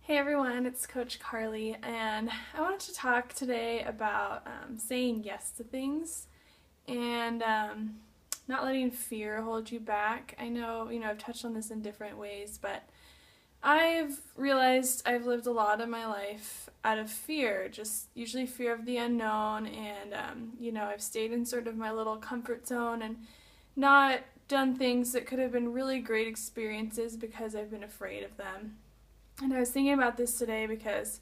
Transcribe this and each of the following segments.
Hey everyone, it's Coach Carly, and I wanted to talk today about saying yes to things and not letting fear hold you back. I know, I've touched on this in different ways, but I've realized I've lived a lot of my life out of fear, just usually fear of the unknown, and, I've stayed in sort of my little comfort zone and not done things that could have been really great experiences because I've been afraid of them. And I was thinking about this today because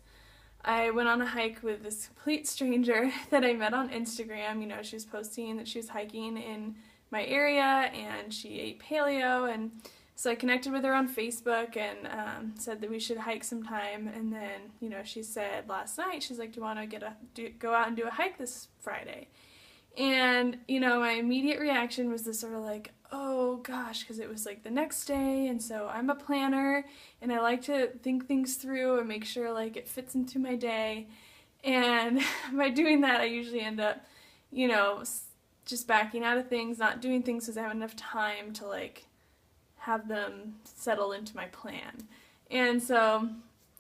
I went on a hike with this complete stranger that I met on Instagram. She was posting that she was hiking in my area and she ate paleo. And so I connected with her on Facebook and said that we should hike sometime. And then, she said last night, she's like, do you want to go out and do a hike this Friday? And, my immediate reaction was this sort of like, oh gosh, because it was like the next day, and so I'm a planner, and I like to think things through and make sure like it fits into my day. And by doing that, I usually end up, just backing out of things, not doing things because I have enough time to like have them settle into my plan. And so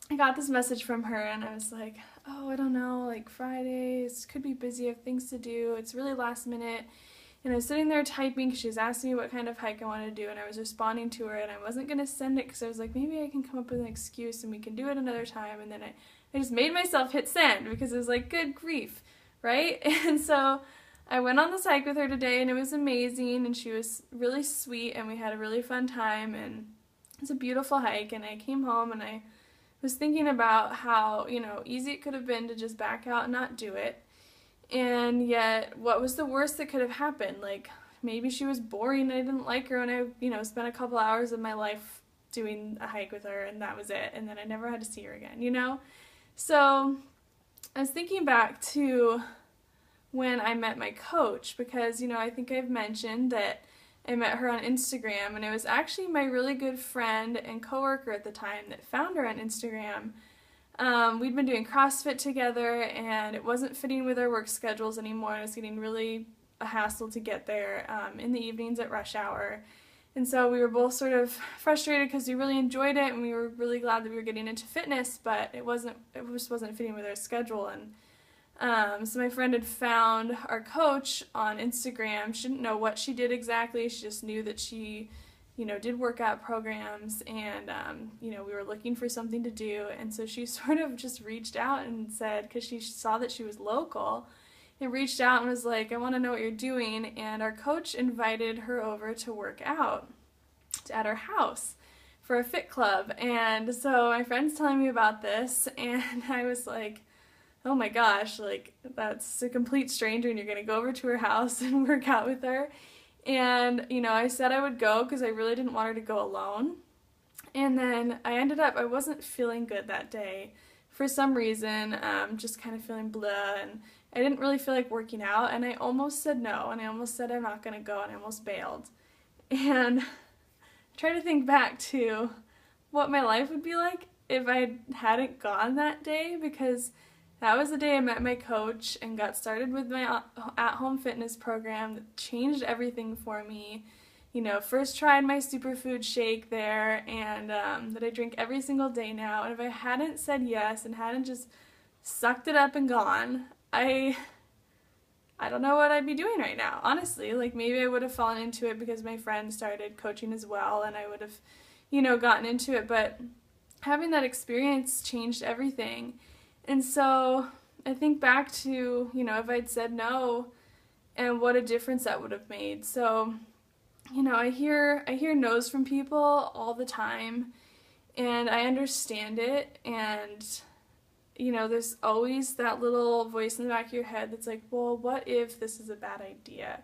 I got this message from her, and I was like, oh, I don't know, like Fridays could be busy, I have things to do, it's really last minute. And I was sitting there typing because she was asking me what kind of hike I wanted to do, and I was responding to her, and I wasn't going to send it because I was like, maybe I can come up with an excuse and we can do it another time. And then I just made myself hit send because it was like, good grief, right? And so I went on this hike with her today, and it was amazing, and she was really sweet, and we had a really fun time, and it was a beautiful hike. And I came home, and I was thinking about how, easy it could have been to just back out and not do it. And yet, what was the worst that could have happened? Like, maybe she was boring and I didn't like her, and I, spent a couple hours of my life doing a hike with her, and that was it. And then I never had to see her again. So I was thinking back to when I met my coach because, I think I've mentioned that I met her on Instagram, and it was actually my really good friend and coworker at the time that found her on Instagram. We'd been doing CrossFit together, and it wasn't fitting with our work schedules anymore. It was getting really a hassle to get there in the evenings at rush hour. And so we were both sort of frustrated because we really enjoyed it, and we were really glad that we were getting into fitness, but it just wasn't fitting with our schedule. And so my friend had found our coach on Instagram. She didn't know what she did exactly. She just knew that she did workout programs, and, we were looking for something to do. And so she sort of just reached out and said, because she saw that she was local, and reached out and was like, I want to know what you're doing. And our coach invited her over to work out at our house for a fit club. And so my friend's telling me about this, and I was like, oh my gosh, like, that's a complete stranger, and you're going to go over to her house and work out with her. And, I said I would go because I really didn't want her to go alone. And then I wasn't feeling good that day for some reason, just kind of feeling blah, and I didn't really feel like working out, and I almost said no, and I almost said I'm not going to go, and I almost bailed. And I try to think back to what my life would be like if I hadn't gone that day, because that was the day I met my coach and got started with my at-home fitness program that changed everything for me. First tried my superfood shake there, and that I drink every single day now. And if I hadn't said yes and hadn't just sucked it up and gone, I don't know what I'd be doing right now, honestly. Like, maybe I would have fallen into it because my friend started coaching as well, and I would have, gotten into it. But having that experience changed everything. And so I think back to, if I'd said no, and what a difference that would have made. So, I hear no's from people all the time, and I understand it. And, there's always that little voice in the back of your head that's like, well, what if this is a bad idea?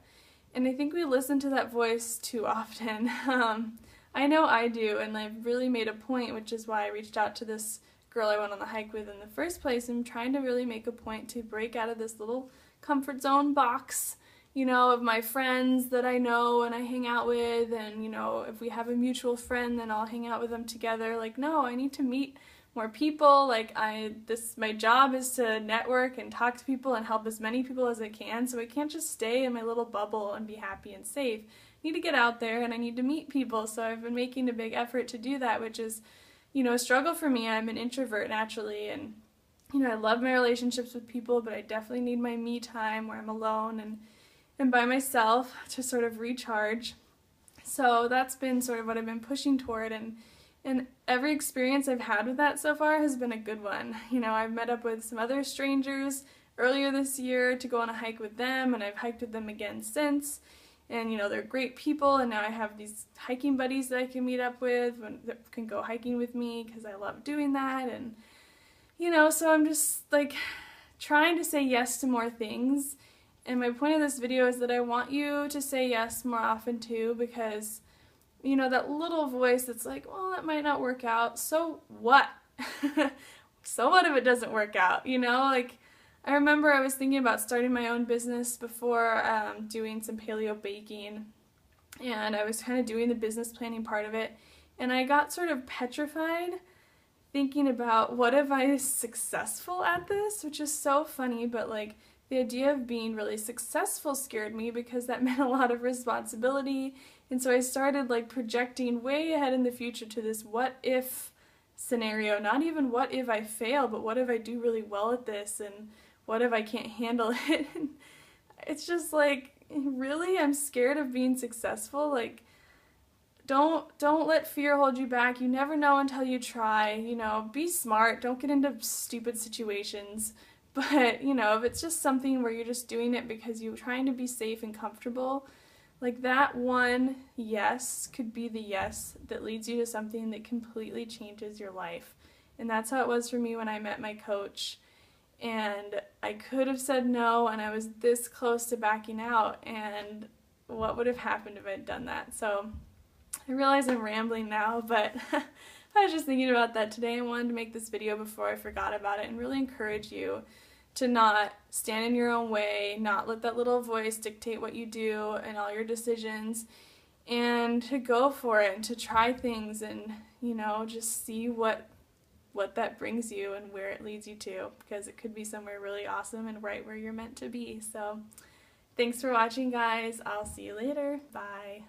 And I think we listen to that voice too often. I know I do, and I've really made a point, which is why I reached out to this girl I went on the hike with in the first place. I'm trying to really make a point to break out of this little comfort zone box, of my friends that I know and I hang out with, and, if we have a mutual friend, then I'll hang out with them together. Like, no, I need to meet more people. Like, my job is to network and talk to people and help as many people as I can, so I can't just stay in my little bubble and be happy and safe. I need to get out there, and I need to meet people, so I've been making a big effort to do that, which is a struggle for me. I'm an introvert naturally, and I love my relationships with people, but I definitely need my me time where I'm alone and by myself to sort of recharge. So that's been sort of what I've been pushing toward, and every experience I've had with that so far has been a good one. I've met up with some other strangers earlier this year to go on a hike with them, and I've hiked with them again since. And they're great people, and now I have these hiking buddies that I can meet up with that can go hiking with me because I love doing that. And so I'm just like trying to say yes to more things. And my point of this video is that I want you to say yes more often too, because that little voice that's like, well, that might not work out. So what? So what if it doesn't work out? Like, I remember I was thinking about starting my own business before doing some paleo baking, and I was kind of doing the business planning part of it, and I got sort of petrified thinking about what if I was successful at this, which is so funny, but like the idea of being really successful scared me because that meant a lot of responsibility, and so I started like projecting way ahead in the future to this what if scenario, not even what if I fail, but what if I do really well at this, and what if I can't handle it? It's just like, really? I'm scared of being successful? Like, don't let fear hold you back. You never know until you try. Be smart. Don't get into stupid situations. But, if it's just something where you're just doing it because you're trying to be safe and comfortable, like that one yes could be the yes that leads you to something that completely changes your life. And that's how it was for me when I met my coach. And I could have said no, and I was this close to backing out, and what would have happened if I'd done that? So I realize I'm rambling now, but I was just thinking about that today and wanted to make this video before I forgot about it and really encourage you to not stand in your own way, not let that little voice dictate what you do and all your decisions, and to go for it and to try things and, just see what that brings you and where it leads you to, because it could be somewhere really awesome and right where you're meant to be. So thanks for watching, guys. I'll see you later. Bye.